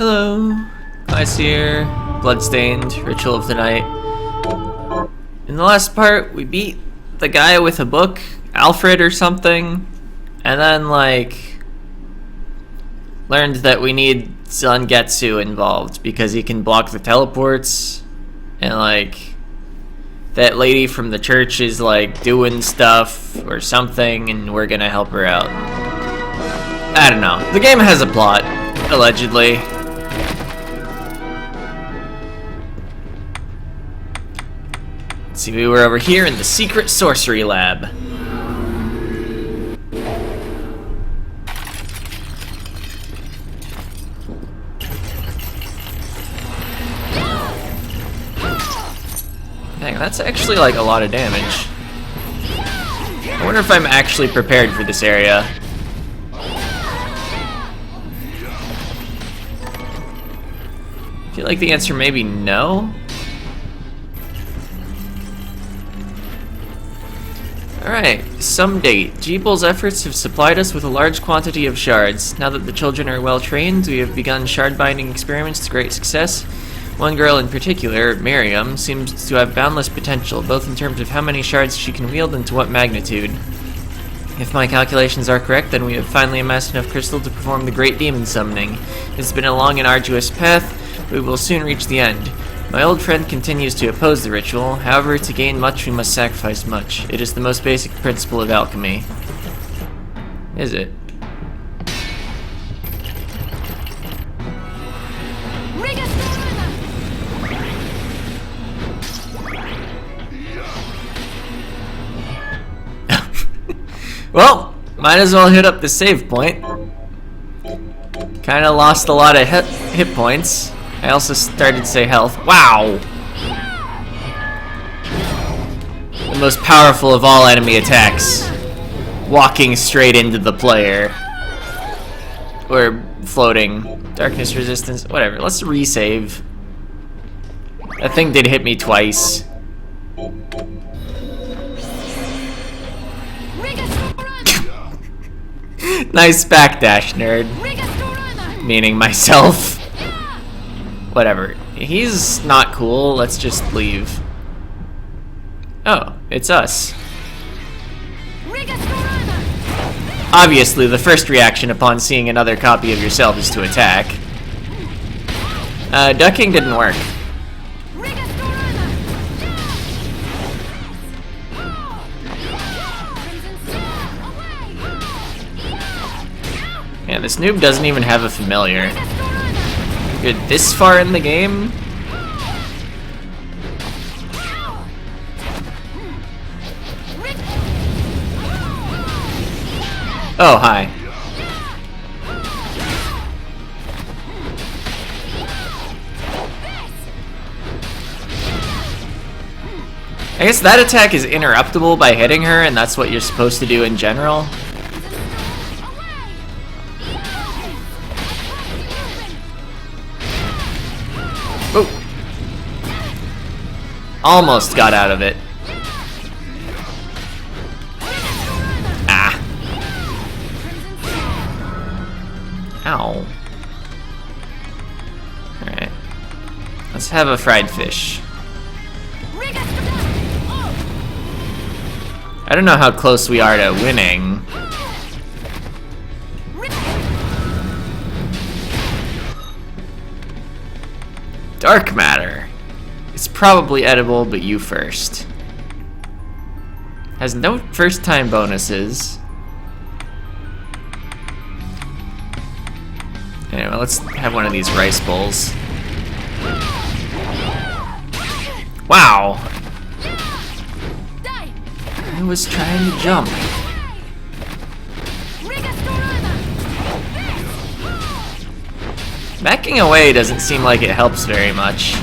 Hello, Glacier, Bloodstained, Ritual of the Night. In the last part, we beat the guy with a book, Alfred or something, and then, learned that we need Zangetsu involved because he can block the teleports, and, that lady from the church is, doing stuff or something, and we're gonna help her out. I don't know. The game has a plot, allegedly. See, we were over here in the secret sorcery lab. Dang, that's actually a lot of damage. I wonder if I'm actually prepared for this area. I feel like the answer may be no. Alright, some date. Jeeple's efforts have supplied us with a large quantity of shards. Now that the children are well trained, we have begun shard binding experiments to great success. One girl in particular, Miriam, seems to have boundless potential, both in terms of how many shards she can wield and to what magnitude. If my calculations are correct, then we have finally amassed enough crystal to perform the great demon summoning. It's been a long and arduous path, but we will soon reach the end. My old friend continues to oppose the ritual. However, to gain much, we must sacrifice much. It is the most basic principle of alchemy. Is it? Well, might as well hit up the save point. Kinda lost a lot of hit points. I also started to say health. Wow! The most powerful of all enemy attacks. Walking straight into the player. Or floating. Darkness resistance. Whatever. Let's resave. That thing did hit me twice. Nice backdash, nerd. Meaning myself. Whatever. He's not cool. Let's just leave. Oh, it's us. Obviously, the first reaction upon seeing another copy of yourself is to attack. Ducking didn't work. Yeah, this noob doesn't even have a familiar. You're this far in the game? Oh, hi. I guess that attack is interruptible by hitting her, and that's what you're supposed to do in general. Oh. Almost got out of it. Ah. Ow. Alright. Let's have a fried fish. I don't know how close we are to winning. Dark matter. It's probably edible, but you first. Has no first time bonuses. Anyway, let's have one of these rice bowls. Wow! I was trying to jump. Backing away doesn't seem like it helps very much.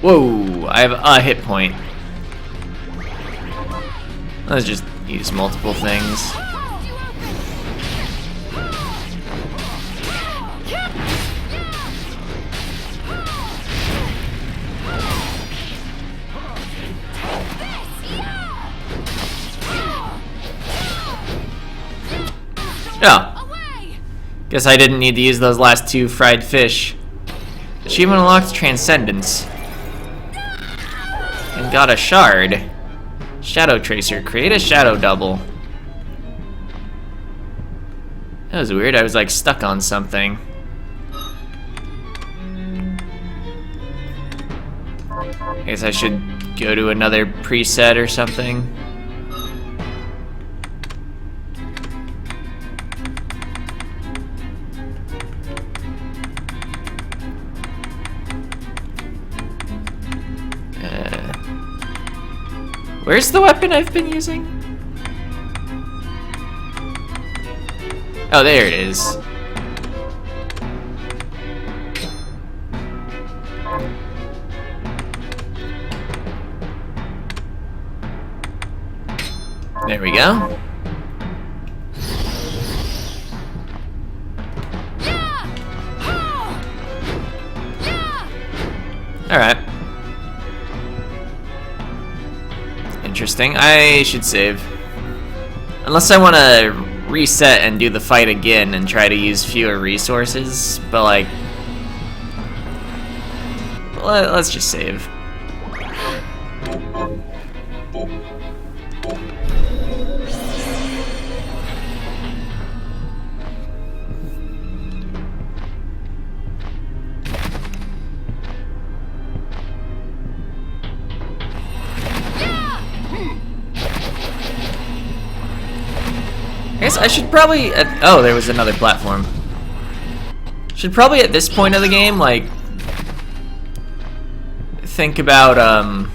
Whoa, I have a hit point. Let's just use multiple things. Yeah. Guess I didn't need to use those last 2 fried fish. Achievement unlocked, Transcendence. And got a shard. Shadow Tracer. Create a shadow double. That was weird. I was like stuck on something. I guess I should go to another preset or something. Where's the weapon I've been using? Oh, there it is. There we go. Alright. Interesting. I should save. Unless I want to reset and do the fight again and try to use fewer resources, but like... let's just save. I guess I should probably... oh, there was another platform. Should probably at this point of the game, like... think about,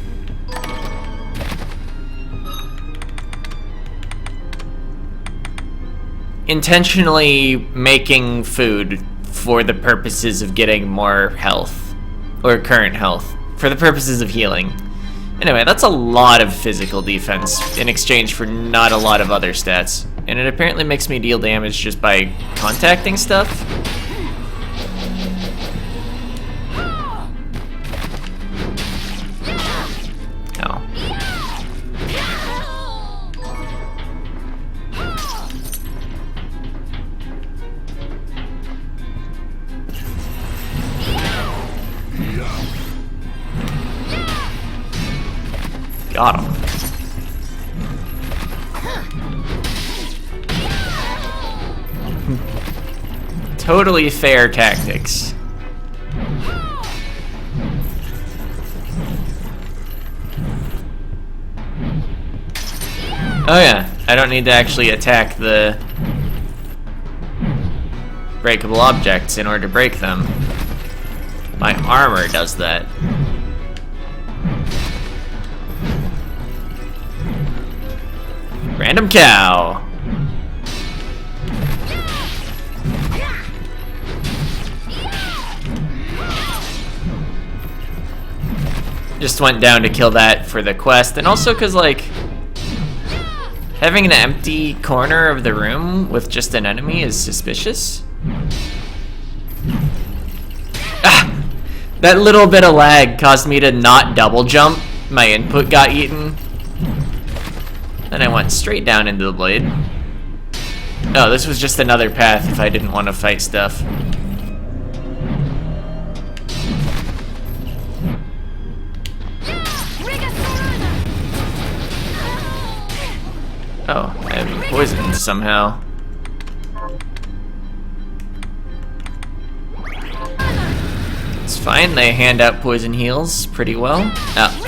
intentionally making food for the purposes of getting more health. Or current health. For the purposes of healing. Anyway, that's a lot of physical defense in exchange for not a lot of other stats. And it apparently makes me deal damage just by contacting stuff. Oh. Got him. Totally fair tactics. Oh yeah, I don't need to actually attack the breakable objects in order to break them. My armor does that. Random cow. Just went down to kill that for the quest, and also because, like, having an empty corner of the room with just an enemy is suspicious. Ah! That little bit of lag caused me to not double jump. My input got eaten. Then I went straight down into the blade. Oh, this was just another path if I didn't want to fight stuff. Oh, I'm poisoned somehow. It's fine, they hand out poison heals pretty well. Oh.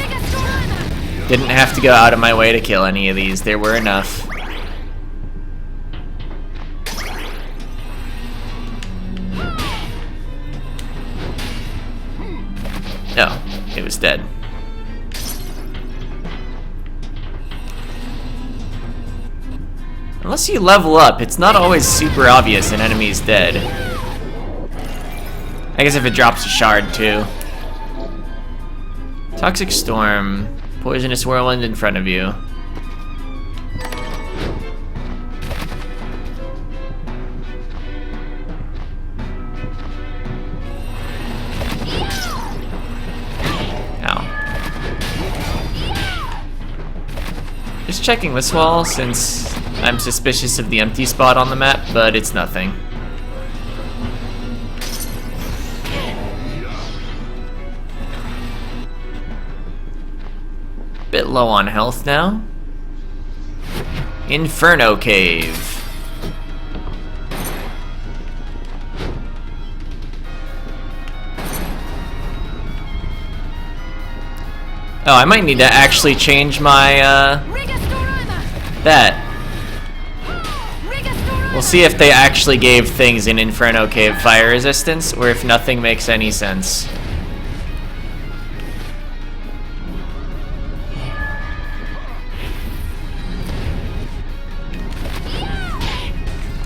Didn't have to go out of my way to kill any of these, there were enough. No, it was dead. Unless you level up, it's not always super obvious an enemy's dead. I guess if it drops a shard, too. Toxic Storm. Poisonous Whirlwind in front of you. Ow. Just checking this wall, since I'm suspicious of the empty spot on the map, but it's nothing. bit low on health now. Inferno Cave. Oh, I might need to actually change my, that. We'll see if they actually gave things in Inferno Cave fire resistance, or if nothing makes any sense.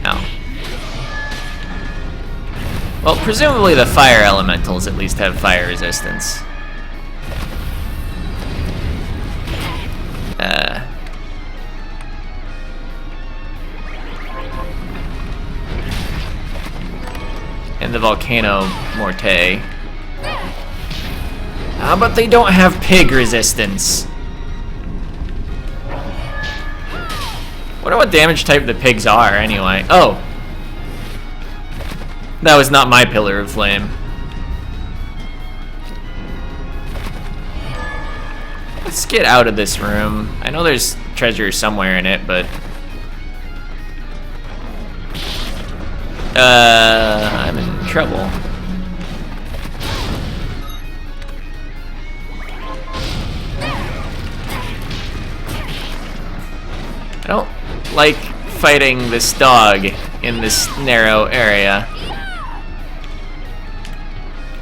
Oh. Well, presumably the fire elementals at least have fire resistance. And the Volcano Morte. But they don't have pig resistance. Wonder what damage type the pigs are, anyway. Oh! That was not my Pillar of Flame. Let's get out of this room. I know there's treasure somewhere in it, but... I'm in trouble. I don't like fighting this dog in this narrow area.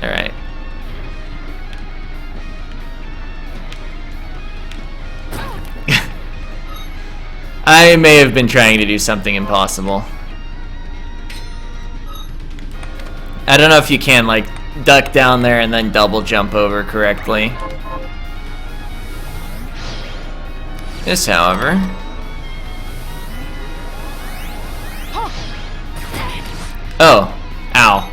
Alright. I may have been trying to do something impossible. I don't know if you can, like, duck down there and then double jump over correctly. This, however... Oh. Ow.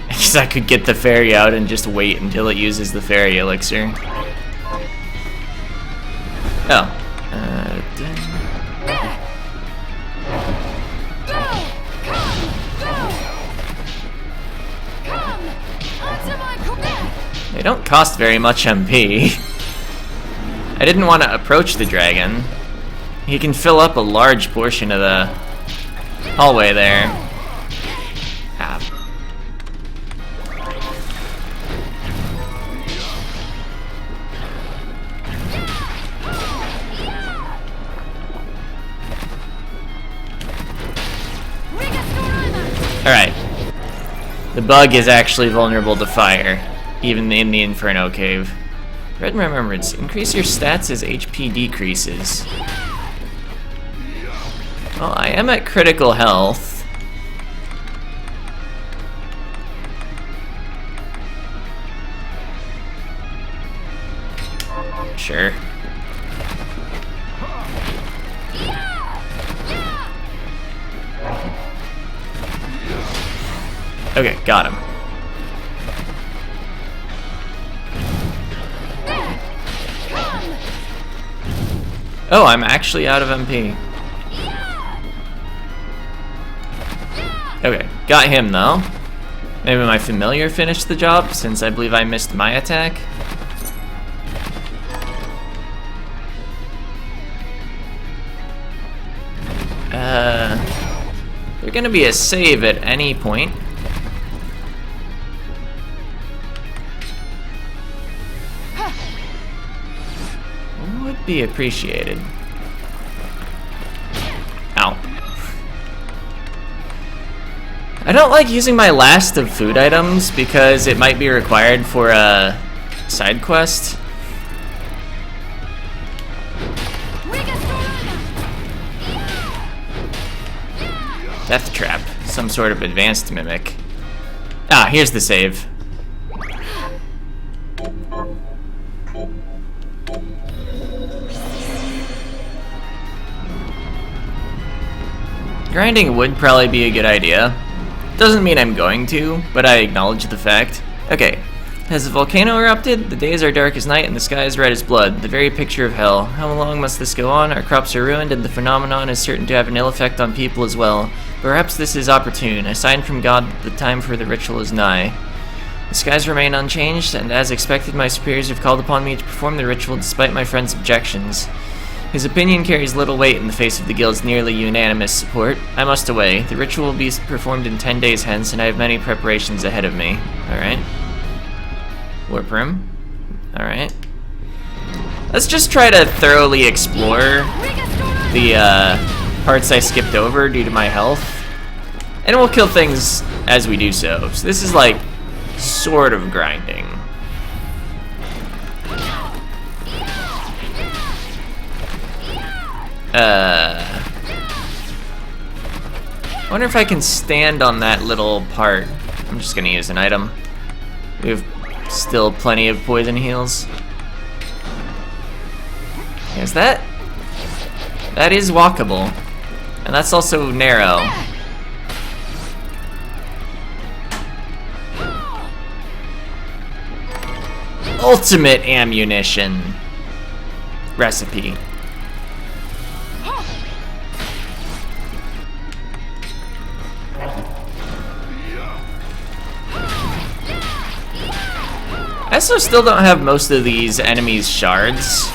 I guess I could get the fairy out and just wait until it uses the fairy elixir. Oh. They don't cost very much MP. I didn't want to approach the dragon. He can fill up a large portion of the hallway there. Ah. Alright. The bug is actually vulnerable to fire, even in the Inferno Cave. Red Remembrance. Increase your stats as HP decreases. Well, I am at critical health. Sure. Okay, got him. Oh, I'm actually out of MP. Okay, got him though. Maybe my familiar finished the job, since I believe I missed my attack. There's gonna be a save at any point. Would be appreciated. Ow. I don't like using my last of food items because it might be required for a side quest. Death Trap, some sort of advanced mimic. Ah, here's the save. Grinding would probably be a good idea. Doesn't mean I'm going to, but I acknowledge the fact. Okay. Has the volcano erupted? The days are dark as night and the sky is red as blood. The very picture of hell. How long must this go on? Our crops are ruined and the phenomenon is certain to have an ill effect on people as well. Perhaps this is opportune. A sign from God that the time for the ritual is nigh. The skies remain unchanged, and as expected, my superiors have called upon me to perform the ritual despite my friend's objections. His opinion carries little weight in the face of the guild's nearly unanimous support. I must away. The ritual will be performed in 10 days hence, and I have many preparations ahead of me. Alright. Warp room. Alright. Let's just try to thoroughly explore the parts I skipped over due to my health. And we'll kill things as we do so. So this is like sort of grinding. I wonder if I can stand on that little part. I'm just gonna use an item. We have still plenty of poison heals. Is that? That is walkable. And that's also narrow. Ultimate ammunition recipe. I also still don't have most of these enemies' shards.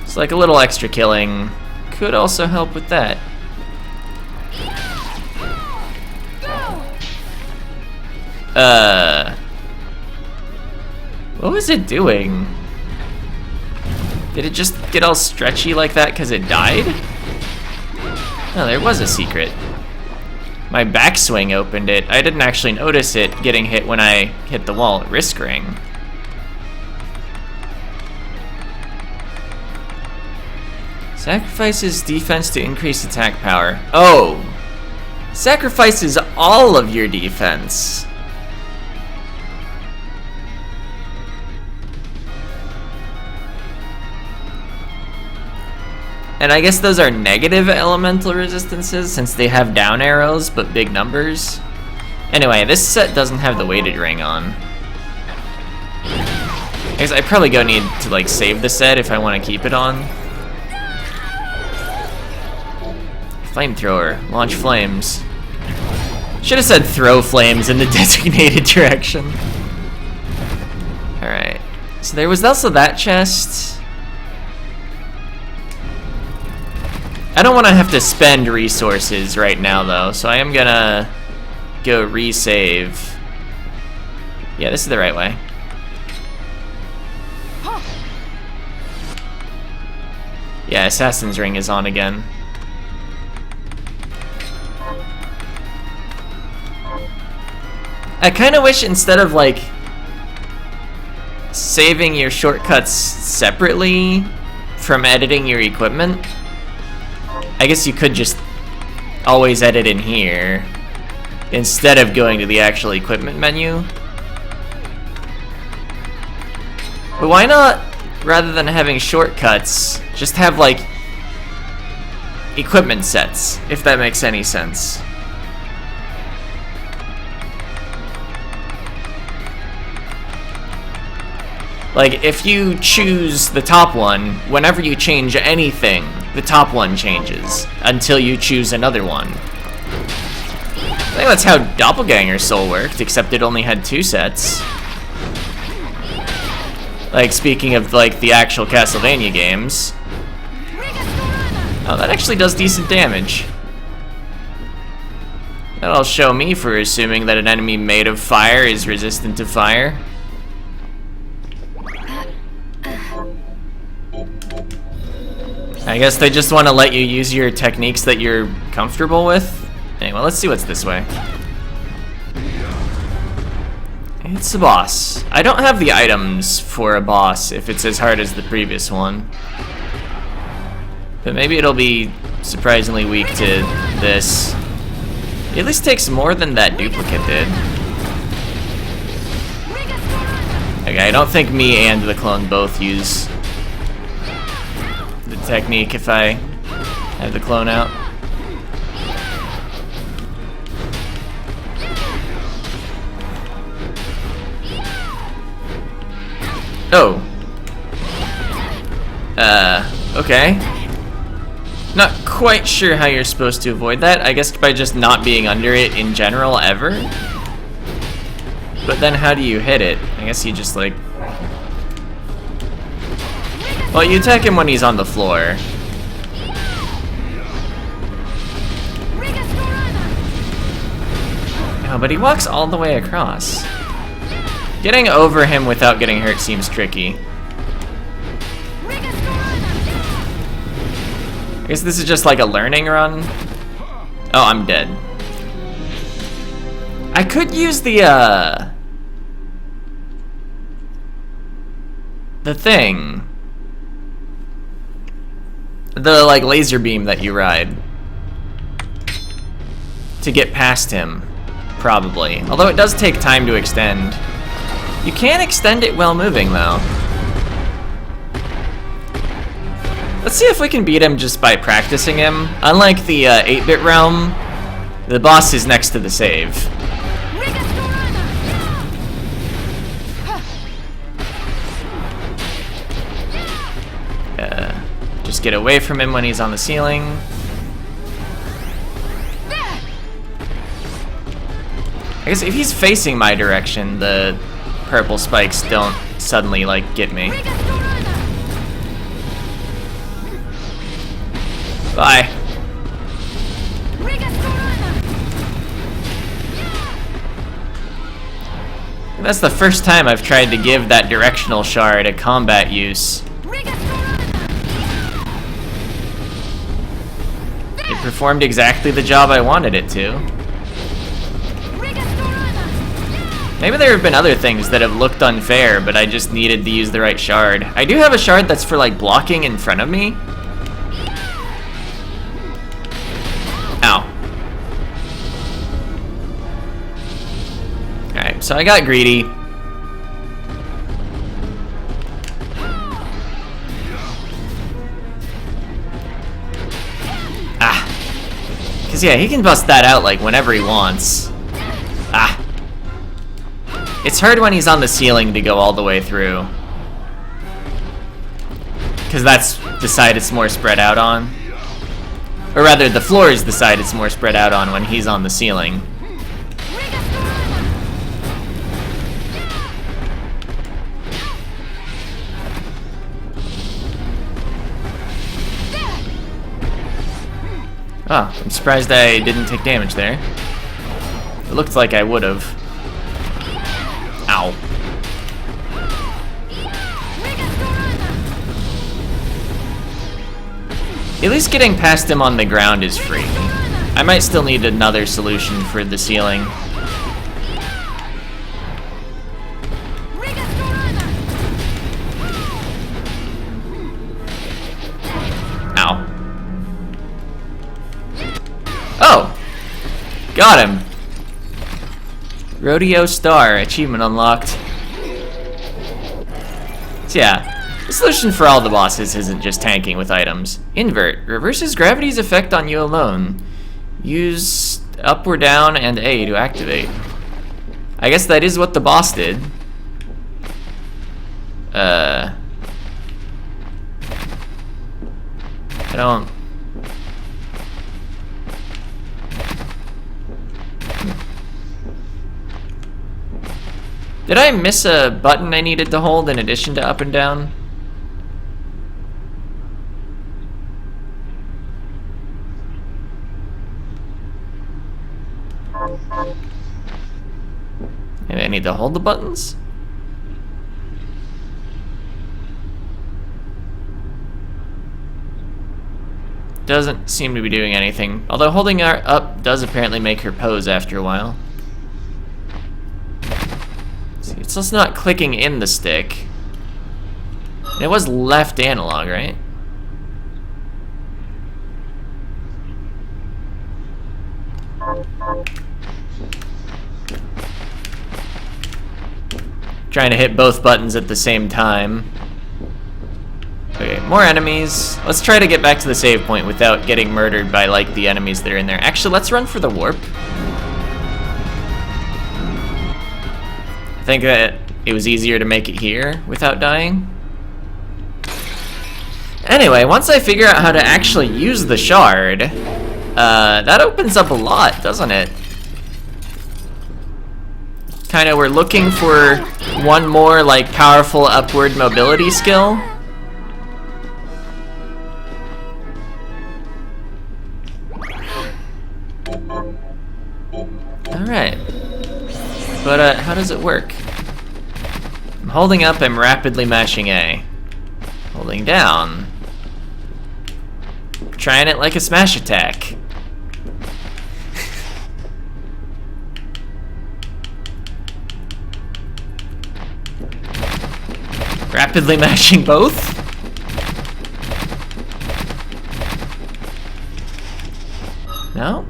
It's like a little extra killing could also help with that. What was it doing? Did it just get all stretchy like that because it died? No, there was a secret. My backswing opened it. I didn't actually notice it getting hit when I hit the wall at Risk Ring. Sacrifices defense to increase attack power. Oh! Sacrifices all of your defense. And I guess those are negative elemental resistances since they have down arrows but big numbers. Anyway, this set doesn't have the weighted ring on. I guess I probably need to like save the set if I want to keep it on. Flamethrower, launch flames. Should have said throw flames in the designated direction. Alright, so there was also that chest. I don't want to have to spend resources right now though, so I am gonna go resave. Yeah, this is the right way. Yeah, Assassin's Ring is on again. I kind of wish instead of like saving your shortcuts separately from editing your equipment, I guess you could just always edit in here instead of going to the actual equipment menu. But why not, rather than having shortcuts, just have like equipment sets, if that makes any sense. Like, if you choose the top one, whenever you change anything, the top one changes, until you choose another one. I think that's how Doppelganger Soul worked, except it only had 2 sets. Like, speaking of, like, the actual Castlevania games. Oh, that actually does decent damage. That'll show me for assuming that an enemy made of fire is resistant to fire. I guess they just want to let you use your techniques that you're comfortable with. Anyway, let's see what's this way. It's a boss. I don't have the items for a boss if it's as hard as the previous one. But maybe it'll be surprisingly weak to this. It at least takes more than that duplicate did. Okay, I don't think me and the clone both use the technique if I have the clone out. Oh. Okay. Not quite sure how you're supposed to avoid that. I guess by just not being under it in general ever. But then how do you hit it? I guess you just like... Well, you attack him when he's on the floor. Oh, but he walks all the way across. Getting over him without getting hurt seems tricky. I guess this is just like a learning run. Oh, I'm dead. I could use the thing. The, like, laser beam that you ride. To get past him, probably. Although it does take time to extend. You can extend it while moving, though. Let's see if we can beat him just by practicing him. Unlike the 8-bit realm, the boss is next to the save. Just get away from him when he's on the ceiling. I guess if he's facing my direction, the purple spikes don't suddenly, like, get me. Bye. And that's the first time I've tried to give that directional shard a combat use. It performed exactly the job I wanted it to. Maybe there have been other things that have looked unfair, but I just needed to use the right shard. I do have a shard that's for, like, blocking in front of me. Ow. Alright, so I got greedy. Cause yeah, he can bust that out like whenever he wants. Ah. It's hard when he's on the ceiling to go all the way through. Cause that's the side it's more spread out on. Or rather, the floor is the side it's more spread out on when he's on the ceiling. Oh, I'm surprised I didn't take damage there. It looked like I would have. Ow. At least getting past him on the ground is free. I might still need another solution for the ceiling. Ow. Oh! Got him! Rodeo Star, achievement unlocked. So yeah, the solution for all the bosses isn't just tanking with items. Invert, reverses gravity's effect on you alone. Use up or down and A to activate. I guess that is what the boss did. I don't... Did I miss a button I needed to hold in addition to up and down? Maybe I need to hold the buttons? Doesn't seem to be doing anything. Although holding her up does apparently make her pose after a while. It's just not clicking in the stick. And it was left analog, right? Trying to hit both buttons at the same time. Okay, more enemies. Let's try to get back to the save point without getting murdered by, like, the enemies that are in there. Actually, let's run for the warp. I think that it was easier to make it here without dying. Anyway, once I figure out how to actually use the shard, that opens up a lot, doesn't it? Kinda, we're looking for one more, like, powerful upward mobility skill. Alright. But, how does it work? I'm holding up, I'm rapidly mashing A. Holding down. Trying it like a smash attack. Rapidly mashing both? No?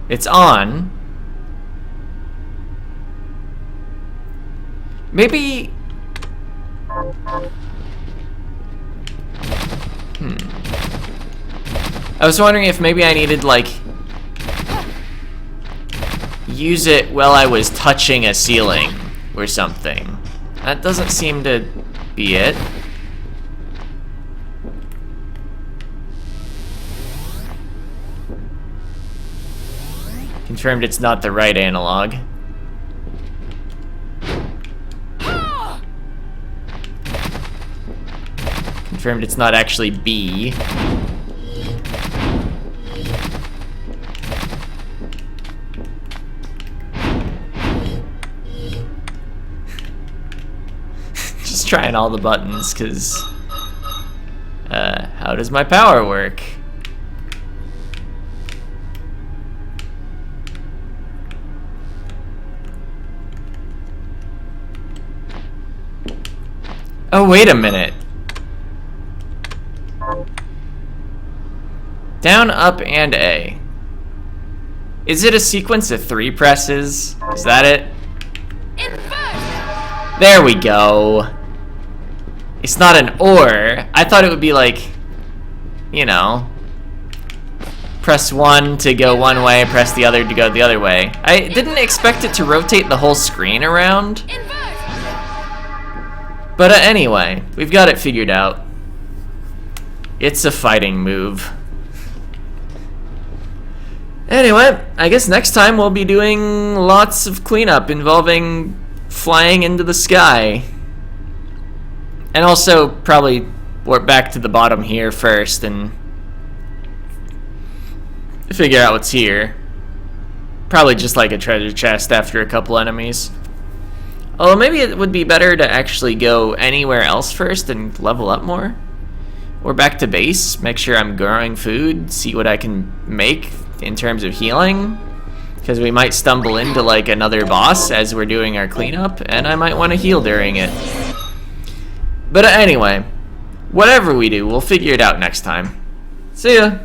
It's on. Maybe... I was wondering if maybe I needed, like, use it while I was touching a ceiling or something. That doesn't seem to be it. Confirmed it's not the right analog. Confirmed it's not actually B. Just trying all the buttons, because how does my power work? Oh, wait a minute. Down, up, and A. Is it a sequence of 3 presses? Is that it? There we go. It's not an or. I thought it would be like, you know, press 1 to go one way, press the other to go the other way. I didn't expect it to rotate the whole screen around. But anyway, we've got it figured out. It's a fighting move. Anyway, I guess next time we'll be doing lots of cleanup involving flying into the sky. And also probably warp back to the bottom here first and figure out what's here. Probably just like a treasure chest after a couple enemies. Although maybe it would be better to actually go anywhere else first and level up more. Or back to base, make sure I'm growing food, see what I can make in terms of healing. Because we might stumble into like another boss as we're doing our cleanup, and I might want to heal during it. But anyway, whatever we do, we'll figure it out next time. See ya!